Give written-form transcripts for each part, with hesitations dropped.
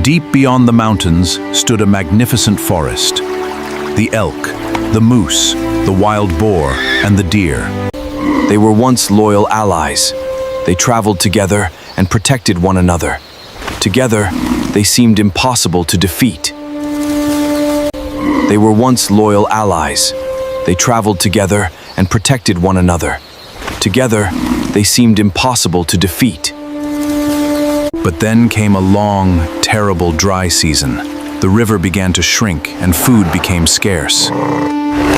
Deep beyond the mountains stood a magnificent forest. The elk, the moose, the wild boar, and the deer. They were once loyal allies. They traveled together and protected one another. Together, they seemed impossible to defeat. They were once loyal allies. They traveled together and protected one another. Together, they seemed impossible to defeat. But then came a long, terrible dry season. The river began to shrink and food became scarce.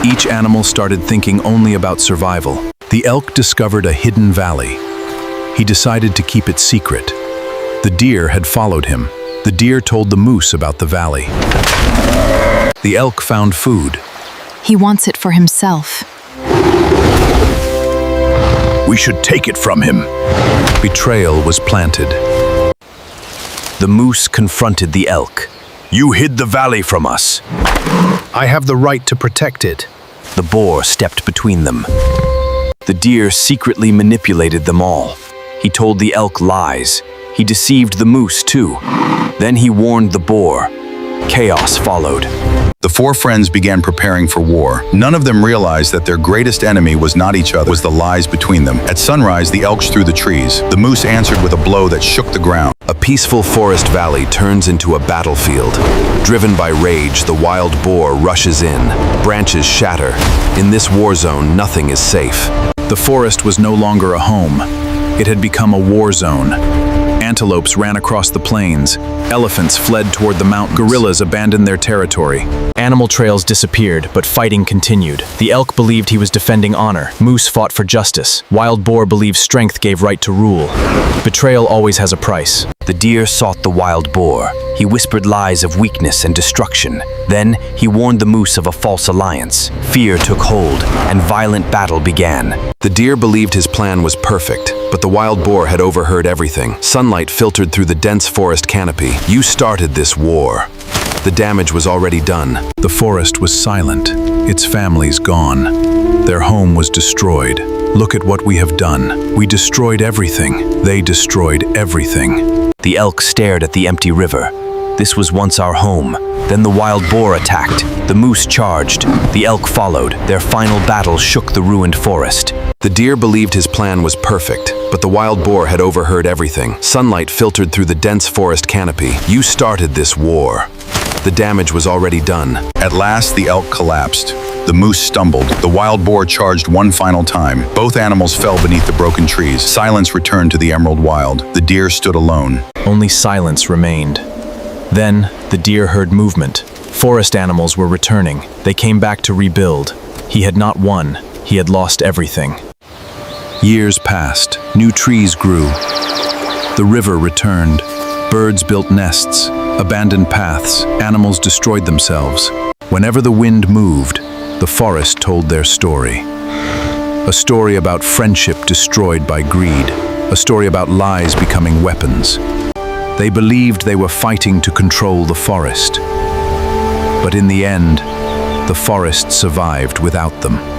Each animal started thinking only about survival. The elk discovered a hidden valley. He decided to keep it secret. The deer had followed him. The deer told the moose about the valley. The elk found food. He wants it for himself. We should take it from him. Betrayal was planted. The moose confronted the elk. You hid the valley from us. I have the right to protect it. The boar stepped between them. The deer secretly manipulated them all. He told the elk lies. He deceived the moose too. Then he warned the boar. Chaos followed. The four friends began preparing for war. None of them realized that their greatest enemy was not each other, it was the lies between them. At sunrise, the elk threw the trees. The moose answered with a blow that shook the ground. A peaceful forest valley turns into a battlefield. Driven by rage, the wild boar rushes in. Branches shatter. In this war zone, nothing is safe. The forest was no longer a home. It had become a war zone. Antelopes ran across the plains. Elephants fled toward the mountains. Gorillas abandoned their territory. Animal trails disappeared, but fighting continued. The elk believed he was defending honor. Moose fought for justice. Wild boar believed strength gave right to rule. Betrayal always has a price. The deer sought the wild boar. He whispered lies of weakness and destruction. Then he warned the moose of a false alliance. Fear took hold, and violent battle began. The deer believed his plan was perfect, but the wild boar had overheard everything. Sunlight filtered through the dense forest canopy. You started this war. The damage was already done. The forest was silent. Its families gone. Their home was destroyed. Look at what we have done. We destroyed everything. They destroyed everything. The elk stared at the empty river. This was once our home. Then the wild boar attacked. The moose charged. The elk followed. Their final battle shook the ruined forest. The deer believed his plan was perfect, but the wild boar had overheard everything. Sunlight filtered through the dense forest canopy. You started this war. The damage was already done. At last, the elk collapsed. The moose stumbled. The wild boar charged one final time. Both animals fell beneath the broken trees. Silence returned to the emerald wild. The deer stood alone. Only silence remained. Then, the deer heard movement. Forest animals were returning. They came back to rebuild. He had not won. He had lost everything. Years passed. New trees grew. The river returned. Birds built nests. Abandoned paths. Animals destroyed themselves. Whenever the wind moved, the forest told their story. A story about friendship destroyed by greed. A story about lies becoming weapons. They believed they were fighting to control the forest. But in the end, the forest survived without them.